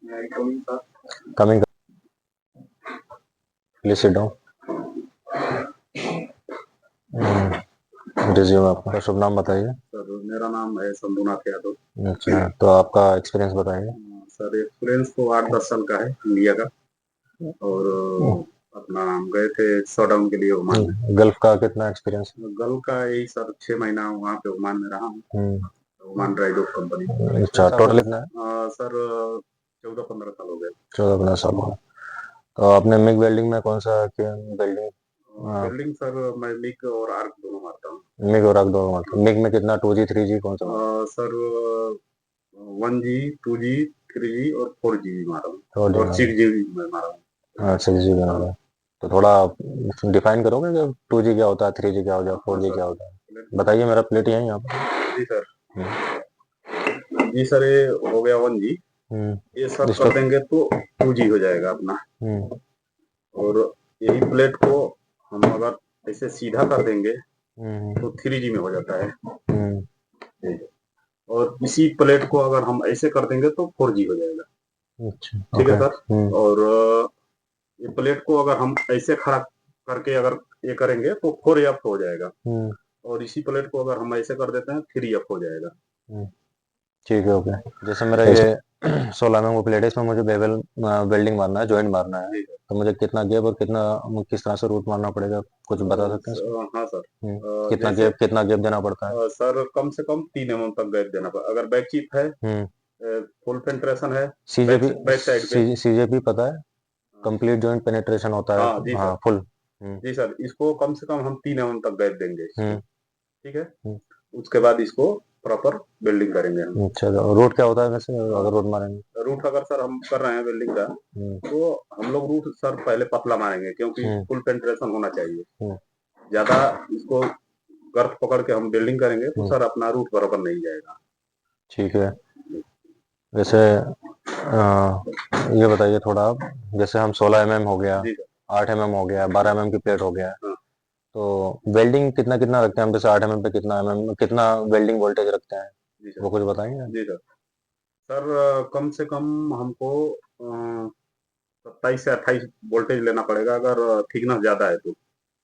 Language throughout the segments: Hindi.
Coming, please sit down. Resume आपका, शुभ नाम बताइए। सर मेरा नाम है शंभुनाथ यादव। अच्छा, तो आपका एक्सपीरियंस बताइए। सर एक्सपीरियंस तो 8-10 साल का है इंडिया का, और अपना हम गए थे शटडाउन के लिए ओमान में। गल्फ का कितना एक्सपीरियंस? गल्फ का यही सर 6 महीना वहाँ पे ओमान में रहा हूँ, ओमान ड्राई डॉक कंपनी में। अच्छा, टोटल कितना है? सर 14-15 साल हो गए। 14-15 साल हुआ। तो आपने मिग वेल्डिंग में कौन सा किया वेल्डिंग? वेल्डिंग सर मैं मिग और आर्क दोनों मारता हूँ। मिग और आर्क दोनों मारते हैं। मिग में कितना, 2G 3G कौन सा? सर 1G 2G 3G और 4G भी मारा हूँ, 4G और 6G भी मैं मारा हूँ। हाँ, 6G बना रहा है। तो थोड़ा डिफाइन करोगे कि 2G क्या होता है, 3G क्या होता है, 4G क्या होता है? बताइए, मेरा प्लेट यही है यहाँ पे। जी सर। जी सर, ये हो गया 1G। ये सब कर देंगे तो 2G हो जाएगा अपना। और यही प्लेट को हम अगर ऐसे सीधा कर देंगे तो 3G में हो जाता है। और इसी प्लेट को अगर हम ऐसे कर देंगे तो 4G हो जाएगा। अच्छा, ठीक है सर। और ये प्लेट को अगर हम ऐसे खड़ा करके अगर ये करेंगे तो 4F हो जाएगा। और इसी प्लेट को अगर हम ऐसे कर देते हैं 3F हो जाएगा। ठीक है, ओके। जैसे मेरा ये 16 में वो प्लेट है, इसमें मुझे बेवल वेल्डिंग मारना है, जॉइंट मारना है, तो मुझे कितना गैप और कितना, किस तरह से रूट मारना पड़ेगा, कुछ बता सकते हैं? हाँ सर। कितना गैप देना पड़ता है? सर कम से कम 3 mm तक गैप देना पड़ेगा। अगर बैक चिप है, फुल पेंट्रेशन है, सीजेपी, बैक साइड पे। सीजेपी पता है, कंप्लीट जॉइंट पेनिट्रेशन होता है। हाँ जी हाँ, सर। फुल। जी सर, इसको कम से कम हम 3 mm तक गैप देंगे इसको। ठीक है। हम्म। उसके बाद इसको प्रॉपर बिल्डिंग करेंगे हम। अच्छा, तो रूट क्या होता है वैसे, अगर रूट मारेंगे? रूट अगर सर हम कर रहे हैं बिल्डिंग का, तो हम लोग रूट सर पहले पतला मारेंगे, क्योंकि फुल पेंट्रेशन होना चाहिए। ज्यादा इसको गर्थ पकड़ के हम बिल्डिंग करेंगे तो सर अपना रूट बराबर नहीं जाएगा। ठीक है। वैसे ये बताइए थोड़ा आप, जैसे हम 16 mm हो गया, 8 mm हो गया, 12 mm की प्लेट हो गया, तो वेल्डिंग कितना कितना रखते हैं हम? जैसे 8 mm पे कितना वेल्डिंग वोल्टेज रखते हैं, वो कुछ बताएंगे? जी सर। सर कम से कम हमको 27 से 28 वोल्टेज लेना पड़ेगा, अगर थिकनेस ज्यादा है तो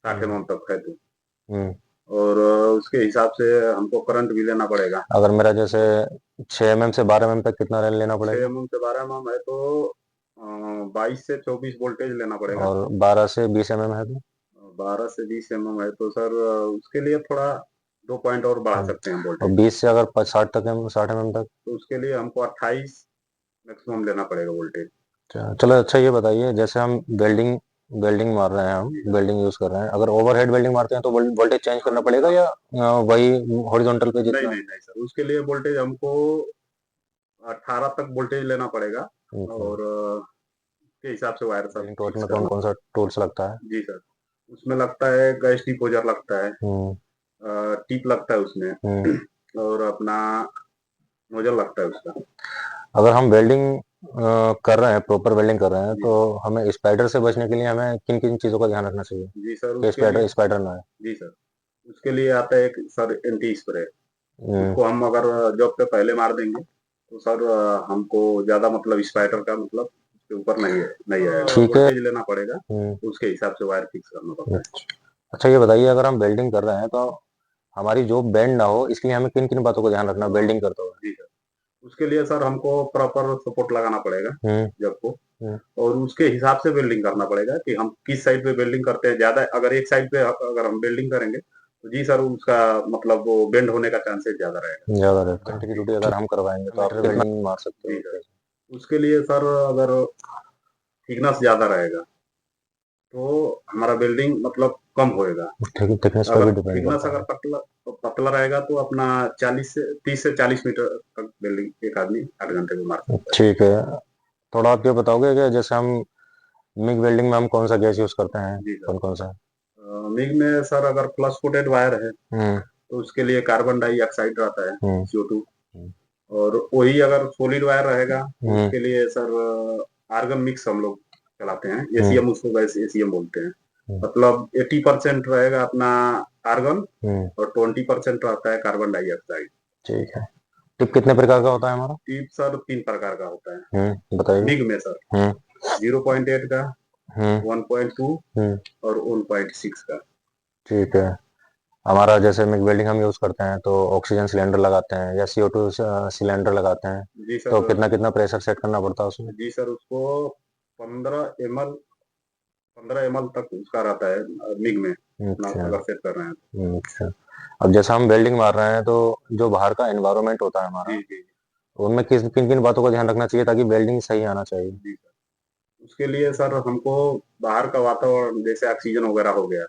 60 mm तक है तो। और उसके हिसाब से हमको करंट भी लेना पड़ेगा। अगर मेरा जैसे 6 mm से 12 mm तक कितना लेना पड़ेगा? 6 mm से 12 mm है तो 22 से 24 वोल्टेज लेना पड़ेगा। और 12 से 20 mm है तो? 12 से 20 mm है तो सर उसके लिए थोड़ा 2 पॉइंट और बढ़ा सकते हैं और वोल्टेज। 20 से अगर 60 mm तक? तो उसके लिए हमको 28 मैक्सिमम लेना पड़ेगा वोल्टेज। चलो, अच्छा ये बताइए, जैसे हम वेल्डिंग वेल्डिंग मार रहे हैं, हम वेल्डिंग यूज कर रहे हैं, अगर ओवरहेड वेल्डिंग मारते हैं तो वोल्टेज चेंज करना पड़ेगा, या वही हॉरिजॉन्टल पे जितना? नहीं सर, उसके लिए वोल्टेज हमको 18 तक वोल्टेज लेना पड़ेगा। और के हिसाब से वायर सब टोट फिक्स में कौन करना। कौन सा टूल्स लगता है? जी सर, उसमें लगता है गैस डिपोजर लगता है, टिप लगता है उसमें, और अपना नोजल लगता है उसका। अगर हम वेल्डिंग कर रहे हैं, प्रॉपर वेल्डिंग कर रहे हैं, तो हमें स्पाइडर से बचने के लिए हमें किन किन चीजों का ध्यान रखना चाहिए जी सर, कि उसके लिए स्पाइडर ना आए? जी सर, उसके लिए आता है एक सर एंटी स्प्रे। उसको हम अगर जॉब पे पहले मार देंगे तो सर हमको ज्यादा मतलब स्पाइडर का मतलब उसके ऊपर नहीं आएगा। ठीक है। वोल्टेज लेना पड़ेगा, तो उसके हिसाब से वायर फिक्स करना पड़ता है। अच्छा, ये बताइए, अगर हम वेल्डिंग कर रहे हैं तो हमारी जॉब बेंड ना हो, इसके लिए हमें किन किन बातों का ध्यान रखना वेल्डिंग करते हुए? जी सर, उसके लिए सर हमको प्रॉपर सपोर्ट लगाना पड़ेगा जब को, और उसके हिसाब से वेल्डिंग करना पड़ेगा कि हम किस साइड पे वेल्डिंग करते हैं। ज्यादा अगर एक साइड पे अगर हम वेल्डिंग करेंगे तो जी सर उसका मतलब वो बेंड होने का चांसेस ज्यादा रहेगा। ज्यादा रहता है। ड्यूटी अगर हम करवाएंगे तो आप वेल्डिंग मार सकते जी हो? सर, उसके लिए सर अगर थिकनेस ज्यादा रहेगा तो हमारा वेल्डिंग मतलब कम होएगा। थिकनेस पर अगर भी डिपेंड थिकनेस करता अगर पतला रहेगा तो अपना 30 से 40 मीटर तक वेल्डिंग एक आदमी 8 घंटे में मार है। सकता है। ठीक है। थोड़ा आप ये बताओगे कि जैसे हम मिग वेल्डिंग में हम कौन सा गैस यूज करते हैं, जी कौन सर, कौन सा? मिग में सर अगर फ्लश कोटेड वायर है तो उसके लिए कार्बन डाइऑक्साइड रहता है, CO2। और वही अगर सॉलिड वायर रहेगा तो उसके लिए सर आर्गन मिक्स हम लोग चलाते हैं, एसीएम, उसको वैसे एसीएम बोलते हैं। मतलब 80% रहेगा अपना आर्गन और 20% रहता है कार्बन डाइऑक्साइड। ठीक है। टिप कितने प्रकार का होता है हमारा? टिप सर 3 प्रकार का होता है बताइए। मिग में सर। 0.8 का, 1.2 और 1.6 का। ठीक है। हमारा जैसे मिग वेल्डिंग हम यूज करते हैं तो ऑक्सीजन सिलेंडर लगाते हैं या CO2 सिलेंडर लगाते हैं, जी तो सर। कितना कितना प्रेशर सेट करना पड़ता है उसमें? जी सर, उसको 15 ml तक उसका रहता है मिग में, अच्छा। अगर सेट कर रहे हैं तो। अच्छा। अब जैसा हम वेल्डिंग मार रहे हैं तो जो बाहर का एनवायरनमेंट होता है हमारा, जी जी उनमें किन किन बातों का ध्यान रखना चाहिए ताकि वेल्डिंग सही आना चाहिए? जी सर। उसके लिए सर हमको बाहर का वातावरण जैसे ऑक्सीजन वगैरह हो गया,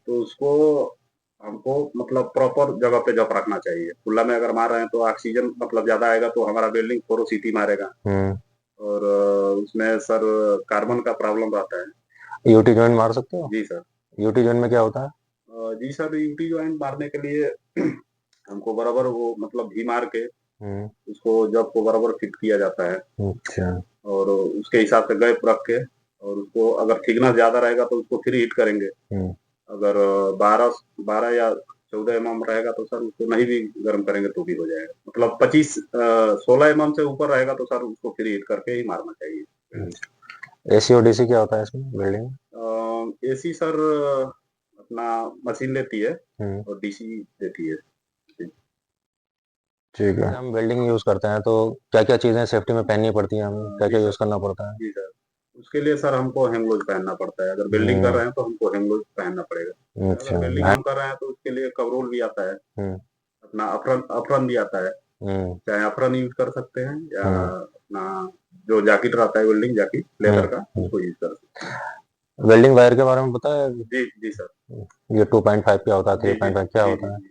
तो उसको हमको मतलब प्रॉपर जगह पे जब रखना चाहिए। खुला में अगर मार रहे हैं तो ऑक्सीजन मतलब ज्यादा आएगा तो हमारा वेल्डिंग पोरोसिटी मारेगा, और उसमें सर कार्बन का प्रॉब्लम रहता है। यूटी जॉइंट मार सकते हो? जी सर। यूटी जॉइंट में क्या होता है? जी सर, यूटी ज्वाइंट मारने के लिए हमको बराबर वो मतलब भी मार के उसको जब को बराबर फिट किया जाता है। अच्छा। और उसके हिसाब से गैप रख के, और उसको अगर थिकनेस ज्यादा रहेगा तो उसको फिर हीट करेंगे। अगर 12 या 14 mm रहेगा तो सर उसको नहीं भी गर्म करेंगे तो भी हो जाएगा। मतलब 16 mm से ऊपर रहेगा तो सर उसको फिर हीट करके ही मारना चाहिए। एसी और डीसी क्या होता है इसमें वेल्डिंग? एसी सर अपना मशीन लेती है और डीसी देती है। ठीक है। हम वेल्डिंग यूज करते हैं तो क्या क्या चीजें सेफ्टी में पहननी पड़ती हैं, हमें क्या जी क्या सर। यूज करना पड़ता है? जी सर, उसके लिए सर हमको हैंड ग्लोव्स पहनना पड़ता है। अगर वेल्डिंग कर रहे हैं तो हमको हैंड ग्लोव्स पहनना पड़ेगा। अच्छा। अगर वेल्डिंग हम कर रहे हैं तो उसके लिए कवरोल भी आता है, अपना अफरन भी आता है। चाहे अफरन यूज कर सकते हैं या अपना जो जैकेट रहता है वेल्डिंग जैकेट लेदर का, उसको यूज कर सकते हैं। वेल्डिंग वायर के बारे में पता है? जी जी सर। ये 2.5 क्या होता है, जी जी 3.5 क्या जी होता है? जी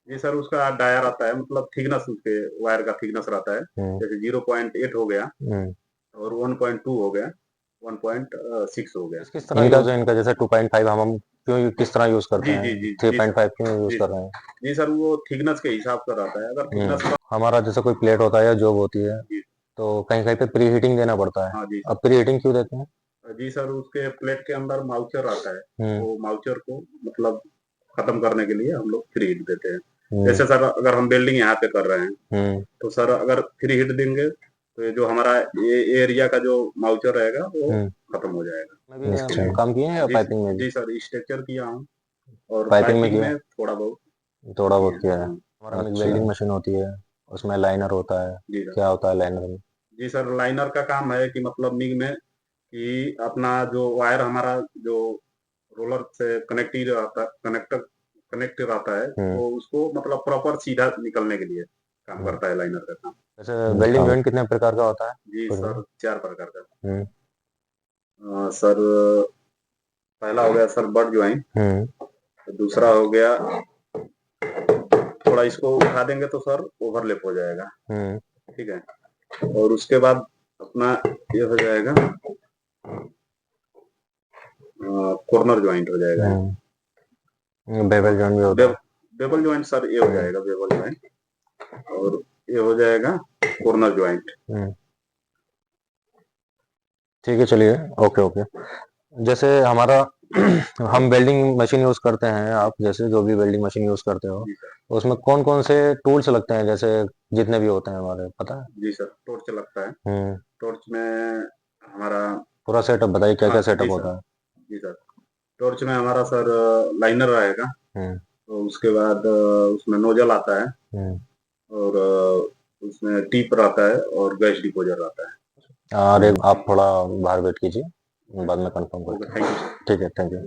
जी सर, उसका डायर आता है, मतलब थिकनेस उसके वायर का थिकनेस रहता है। जैसे 0.8 हो गया और 1.2 हो गया, 1.6 हो गया। किस तरह इनका जो इनका जैसे 2.5 हम क्यों किस तरह यूज करते जी हैं, जी जी जी सर। 3.5 क्यों यूज जी कर रहे हैं? जी सर, वो थिकनेस के हिसाब से रहता है। अगर थिकनेस हमारा जैसे कोई प्लेट होता है या जॉब होती है जी तो कहीं कहीं पे प्री हीटिंग देना पड़ता है। हाँ जी अब प्री हीटिंग क्यों देते हैं? जी सर, उसके प्लेट के अंदर माउचर आता है, वो माउचर को मतलब खत्म करने के लिए हम लोग फ्री हिट देते हैं। जैसे सर अगर हम वेल्डिंग यहाँ पे कर रहे हैं तो सर अगर फ्री हिट देंगे तो ये जो हमारा ये एरिया का जो माउचर रहेगा वो खत्म हो जाएगा। मैं भी अच्छा काम किए हैं या पाइपिंग में भी? जी सर, स्ट्रक्चर किया हूँ और पाइपिंग में पाइपिंग किया? में थोड़ा बहुत थोड़ा बहुत किया किया है। है। हमारा मिग वेल्डिंग मशीन होती है, उसमें लाइनर होता है। जी सर। क्या होता है लाइनर में? जी सर, लाइनर का काम है कि मतलब मिग में कि अपना जो वायर हमारा जो रोलर से कनेक्ट रहता है तो उसको मतलब प्रॉपर सीधा निकलने के लिए काम करता है लाइनर का काम। वैसे वेल्डिंग जॉइंट कितने प्रकार का होता है? जी कुछ सर, 4 प्रकार का। हम्म सर पहला हो गया सर बट ज्वाइंट। दूसरा हो गया, थोड़ा इसको उठा देंगे तो सर ओवरलैप हो जाएगा, ठीक है। और उसके बाद अपना ये हो जाएगा कॉर्नर ज्वाइंट हो जाएगा। बेवल जॉइंट भी होता है। बेबल ज्वाइंट सर ये हो जाएगा बेबल ज्वाइंट, और ये हो जाएगा कॉर्नर ज्वाइंट। ठीक है, चलिए। Okay okay. जैसे हमारा हम वेल्डिंग मशीन यूज करते हैं, आप जैसे जो भी वेल्डिंग मशीन यूज करते हो जी सर। उसमें कौन कौन से टूल्स लगते हैं, जैसे जितने भी होते हैं हमारे, पता है? जी सर, टॉर्च लगता है। टॉर्च में हमारा पूरा सेटअप बताइए, क्या क्या जी सेटअप सर। होता है? जी सर, टॉर्च में हमारा सर लाइनर रहेगा, तो उसके बाद उसमें नोजल आता है, और उसमें टीप रहता है और गैस डिपोजर रहता है। अरे आप थोड़ा बाहर वेट कीजिए, बाद में कंफर्म करते हैं। Thank you. ठीक है, थैंक यू।